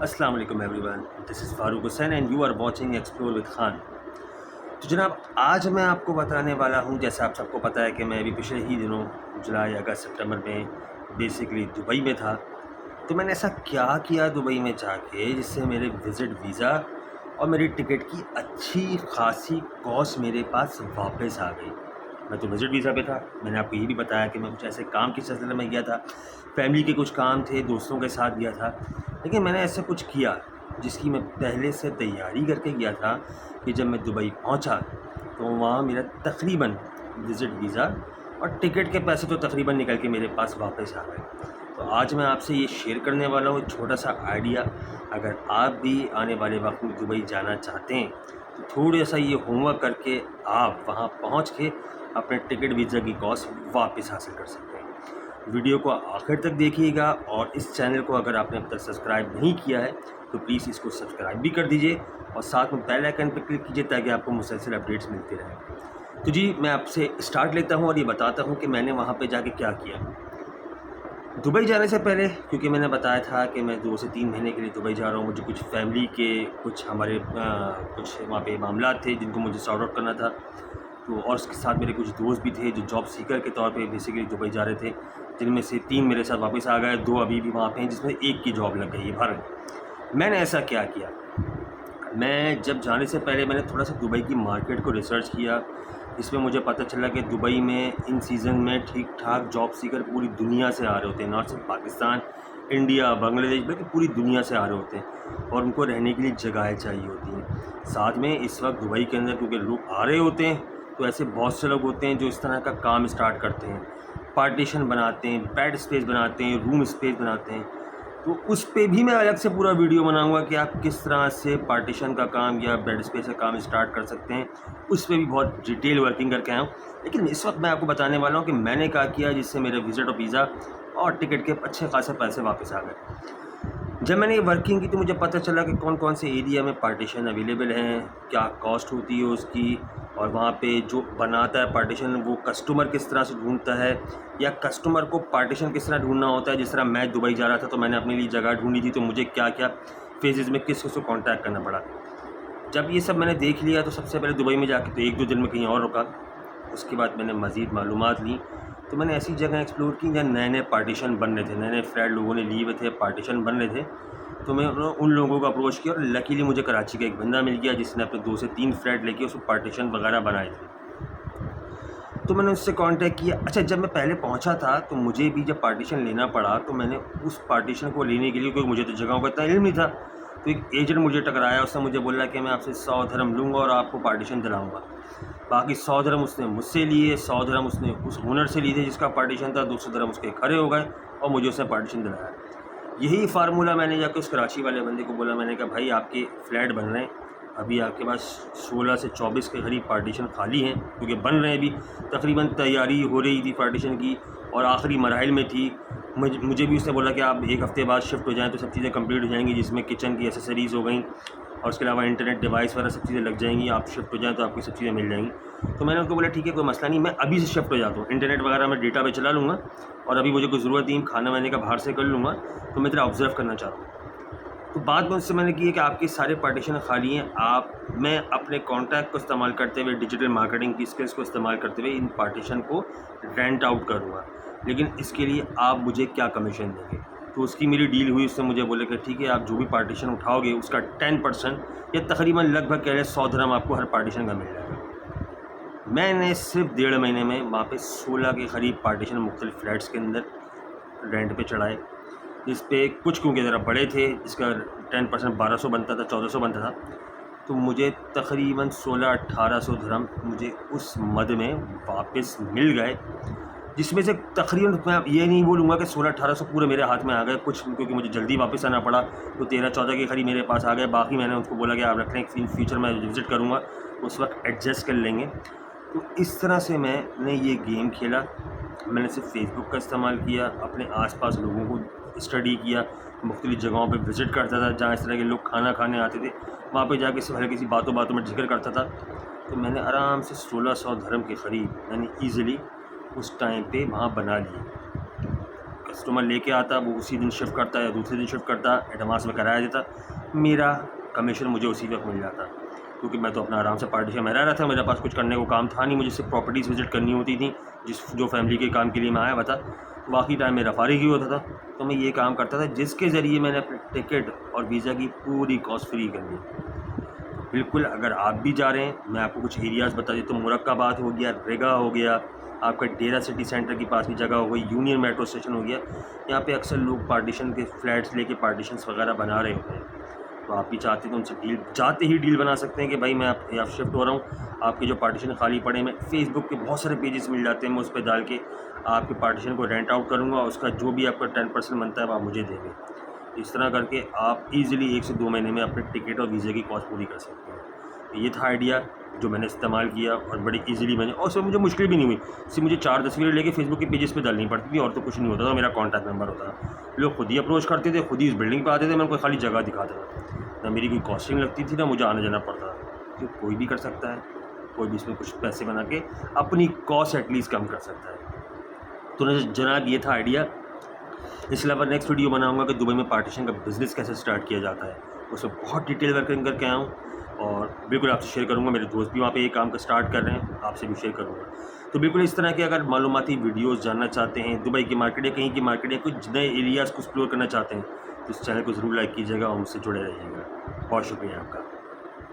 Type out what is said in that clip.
अस्सलाम वालेकुम everyone, this is Farooq Hussain and you are watching explore with Khan. तो जनाब, आज मैं आपको बताने वाला हूँ, जैसे आप सबको पता है कि मैं अभी पिछले ही दिनों जुलाई अगस्त सितंबर में बेसिकली दुबई में था। तो मैंने ऐसा क्या किया दुबई में जाके जिससे मेरे विज़िट वीज़ा और मेरी टिकट की अच्छी खासी कॉस्ट मेरे पास वापस आ गई। मैं तो विज़िट वीज़ा पे था। मैंने आपको ये भी बताया कि मैं कुछ ऐसे काम के सिलसिले में गया था, फैमिली के कुछ काम थे, दोस्तों के साथ गया था। लेकिन मैंने ऐसा कुछ किया जिसकी मैं पहले से तैयारी करके गया था कि जब मैं दुबई पहुंचा तो वहाँ मेरा तकरीबन विज़िट वीज़ा और टिकट के पैसे तो तकरीबन निकल के मेरे पास वापस आ गए। तो आज मैं आपसे ये शेयर करने वाला हूँ, एक छोटा सा आइडिया। अगर आप भी आने वाले वक्त में दुबई जाना चाहते हैं तो थोड़ा सा ये होमवर्क करके आप वहाँ पहुँच के अपने टिकट वीज़ा की कॉस्ट वापस हासिल कर सकते हैं। वीडियो को आखिर तक देखिएगा और इस चैनल को अगर आपने अब तक सब्सक्राइब नहीं किया है तो प्लीज़ इसको सब्सक्राइब भी कर दीजिए और साथ में बेल आइकन पर क्लिक कीजिए ताकि आपको मुसलसल अपडेट्स मिलते रहें। तो जी, मैं आपसे स्टार्ट लेता हूँ और ये बताता हूँ कि मैंने वहाँ पे जाके क्या किया। दुबई जाने से पहले, क्योंकि मैंने बताया था कि मैं 2 से 3 महीने के लिए दुबई जा रहा हूँ, मुझे कुछ फैमिली के कुछ हमारे कुछ वहाँ पे मामलात थे जिनको मुझे सॉर्ट आउट करना था। तो और उसके साथ मेरे कुछ दोस्त भी थे जो जॉब सीकर के तौर पे बेसिकली दुबई जा रहे थे, जिनमें से 3 मेरे साथ वापस आ गए, 2 अभी भी वहाँ पे हैं, जिसमें एक की जॉब लग गई है भारत। मैंने ऐसा क्या किया, मैं जब जाने से पहले मैंने थोड़ा सा दुबई की मार्केट को रिसर्च किया। इसमें मुझे पता चला कि दुबई में इन सीज़न में ठीक-ठाक जॉब सीकर पूरी दुनिया से आ रहे होते हैं, नॉट सिर्फ पाकिस्तान, इंडिया, बांग्लादेश, बल्कि पूरी दुनिया से आ रहे होते हैं और उनको रहने के लिए जगहें चाहिए होती हैं। साथ में इस वक्त दुबई के अंदर क्योंकि लोग आ रहे होते हैं, तो ऐसे बहुत से लोग होते हैं जो इस तरह का काम स्टार्ट करते हैं, पार्टीशन बनाते हैं, बेड स्पेस बनाते हैं, रूम स्पेस बनाते हैं। तो उस पे भी मैं अलग से पूरा वीडियो बनाऊंगा कि आप किस तरह से पार्टीशन का काम या बेड स्पेस का काम स्टार्ट कर सकते हैं। उस पे भी बहुत डिटेल वर्किंग करके आया हूँ। लेकिन इस वक्त मैं आपको बताने वाला हूँ कि मैंने क्या किया जिससे मेरे विज़िट और वीज़ा और टिकट के अच्छे खासे पैसे वापस आ गए। जब मैंने ये वर्किंग की तो मुझे पता चला कि कौन कौन से एरिया में पार्टीशन अवेलेबल हैं, क्या कॉस्ट होती है उसकी, और वहाँ पे जो बनाता है पार्टीशन वो कस्टमर किस तरह से ढूंढता है, या कस्टमर को पार्टीशन किस तरह ढूंढना होता है। जिस तरह मैं दुबई जा रहा था तो मैंने अपने लिए जगह ढूंढी थी, तो मुझे क्या क्या फेजेज़ में किस किस को कॉन्टैक्ट करना पड़ा। जब ये सब मैंने देख लिया तो सबसे पहले दुबई में जाके तो 1-2 दिन में कहीं और रुका। उसके बाद मैंने मज़ीद मालूमात ली, तो मैंने ऐसी जगह एक्सप्लोर की जहाँ नए-नए पार्टीशन बन रहे थे, नए-नए फ्लैट लोगों ने लिए हुए थे, पार्टीशन बन रहे थे। तो मैं उन लोगों को अप्रोच किया और लकीली मुझे कराची का एक बंदा मिल गया जिसने अपने 2 से 3 फ्लैट लेके उसमें पार्टीशन वगैरह बनाए थे। तो मैंने उससे कांटेक्ट किया। अच्छा, जब मैं पहले पहुंचा था तो मुझे भी जब पार्टीशन लेना पड़ा तो मैंने उस पार्टीशन को लेने के लिए, क्योंकि मुझे तो जगहों का इतना इल्म नहीं था, तो एक एजेंट मुझे टकराया। उसने मुझे बोला कि मैं आपसे 100 दिरहम लूँगा और आपको पार्टीशन दिलाऊँगा। बाकी 100 दिरहम उसने मुझसे लिए, 100 दिरहम उसने उस ओनर से लिए थे जिसका पार्टीशन था, 200 दिरहम उसके खड़े हो गए और मुझे उसने पार्टीशन दिलाया। यही फार्मूला मैंने जाके उस कराची वाले बंदे को बोला। मैंने कहा, भाई आपके फ्लैट बन रहे हैं, अभी आपके पास 16 से 24 के करीब पार्टीशन खाली हैं, क्योंकि बन रहे हैं अभी, तकरीबन तैयारी हो रही थी पार्टीशन की और आखिरी मराहिल में थी। मुझे भी उसने बोला कि आप 1 हफ़्ते बाद शिफ्ट हो जाएँ तो सब चीज़ें कंप्लीट हो जाएंगी, जिसमें किचन की एसेसरीज़ हो गई और उसके अलावा इंटरनेट डिवाइस वगैरह सब चीज़ें लग जाएंगी। आप शिफ्ट हो जाएँ तो आपको सब चीज़ें मिल जाएंगी। तो मैंने उनको बोला, ठीक है, कोई मसला नहीं, मैं अभी से शिफ्ट हो जाता हूँ, इंटरनेट वगैरह मैं डेटा पे चला लूँगा और अभी मुझे कोई ज़रूरत नहीं, खाना वाने का बाहर से कर लूँगा, तो मैं तेरा ऑब्ज़र्व करना चाह रहा हूँ। तो बात में उससे मैंने की है कि आपके सारे पार्टीशन खाली हैं, मैं अपने कॉन्टैक्ट को इस्तेमाल करते हुए, डिजिटल मार्केटिंग की स्किल्स को इस्तेमाल करते हुए इन पार्टीशन को रेंट आउट करूँगा, लेकिन इसके लिए आप मुझे क्या कमीशन देंगे। तो उसकी मेरी डील हुई। उसने मुझे बोला कि ठीक है, आप जो भी पार्टीशन उठाओगे उसका 10% या तकरीबन लगभग कह लें 100 दिरहम आपको हर पार्टीशन का मिल जाएगा। मैंने सिर्फ 1.5 महीने में वहाँ पे 16 के करीब पार्टीशन मुख्तलिफ फ्लैट्स के अंदर रेंट पे चढ़ाए, जिस पे कुछ क्योंकि ज़रा बड़े थे, जिसका 10% 1200 बनता था, 1400 बनता था। तो मुझे तकरीबन 1600-1800 दिरहम मुझे उस मद में वापस मिल गए, जिसमें से तकरीबन, मैं ये नहीं बोलूँगा कि 1600-1800 पूरे मेरे हाथ में आ गए, कुछ क्योंकि मुझे जल्दी वापस आना पड़ा तो 13-14 के करीब मेरे पास आ गए। बाकी मैंने उनको बोला कि आप रख लें, इन फ्यूचर में विज़िट करूँगा उस वक्त एडजस्ट कर लेंगे। तो इस तरह से मैंने ये गेम खेला। मैंने सिर्फ फेसबुक का इस्तेमाल किया, अपने आसपास लोगों को स्टडी किया, मुख्तलिफ़ जगहों पे विज़िट करता था जहाँ इस तरह के लोग खाना खाने आते थे, वहाँ पे जाके सिर्फ हल्की सी बातों बातों में जिक्र करता था। तो मैंने आराम से 1600 दिरहम के करीब मैंने ईज़िली उस टाइम पे वहाँ बना लिए। कस्टमर लेके आता, वो उसी दिन शिफ्ट करता या दूसरे दिन शिफ्ट करता, एडवांस में कराया देता, मेरा कमीशन मुझे उसी वक्त मिल जाता, क्योंकि मैं तो अपना आराम से पार्टीशन में रह रहा था, मेरे पास कुछ करने को काम था नहीं, मुझे सिर्फ प्रॉपर्टीज़ विज़िट करनी होती थी जो फैमिली के काम के लिए मैं आया हुआ था, बाकी टाइम मेरा फारिग ही होता था। तो मैं ये काम करता था जिसके ज़रिए मैंने अपने टिकट और वीज़ा की पूरी कॉस्ट फ्री कर ली। बिल्कुल, अगर आप भी जा रहे हैं, मैं आपको कुछ एरियाज़ बता देता हूँ। मुरक्काबाद हो गया, रेगा हो गया, आपका डेरा सिटी सेंटर के पास की जगह हो गई, यूनियन मेट्रो स्टेशन हो गया, यहाँ पे अक्सर लोग पार्टीशन के फ्लैट्स लेके पार्टीशंस वगैरह बना रहे होते हैं। तो आप भी चाहते तो उनसे डील जाते ही डील बना सकते हैं कि भाई मैं आप शिफ्ट हो रहा हूँ, आपके जो पार्टीशन खाली पड़े हैं, मैं फेसबुक पे बहुत सारे पेजेस मिल जाते हैं, मैं उस पर डाल के आपके पार्टीशन को रेंट आउट करूँगा, उसका जो भी आपका 10% बनता है वो आप मुझे देंगे। इस तरह करके आप ईज़िली 1 से 2 महीने में अपने टिकट और वीज़े की कॉस्ट पूरी कर सकते हैं। तो ये था आइडिया जो मैंने इस्तेमाल किया और बड़ी ईज़िली मैंने, और उसमें मुझे मुश्किल भी नहीं हुई। सिर्फ मुझे 4 तस्वीरें लेके फेसबुक के पेजेस पे डालनी पड़ती थी और तो कुछ नहीं होता था, मेरा कॉन्टैक्ट नंबर होता था। लोग खुद ही अप्रोच करते थे, खुद ही इस बिल्डिंग पे आते थे, मैं उनको खाली जगह दिखाता था। ना मेरी कोई कॉस्टिंग लगती थी, ना मुझे आना जाना पड़ता था। तो कोई भी कर सकता है, कोई भी इसमें कुछ पैसे बना के अपनी कॉस्ट एटलीस्ट कम कर सकता है। तो जनाब ये था आइडिया। इसके अलावा नेक्स्ट वीडियो बनाऊंगा कि दुबई में पार्टीशन का बिज़नेस कैसे स्टार्ट किया जाता है, उसमें बहुत डिटेल वर्किंग करके आया हूँ और बिल्कुल आपसे शेयर करूँगा। मेरे दोस्त भी वहाँ पे ये काम का स्टार्ट कर रहे हैं, आपसे भी शेयर करूँगा। तो बिल्कुल इस तरह के अगर मालूमाती वीडियोस जानना चाहते हैं, दुबई की मार्केट या कहीं की मार्केट या कुछ नए एरियाज़ को एक्सप्लोर करना चाहते हैं, तो इस चैनल को ज़रूर लाइक कीजिएगा और मुझसे जुड़े रहिएगा। बहुत शुक्रिया आपका।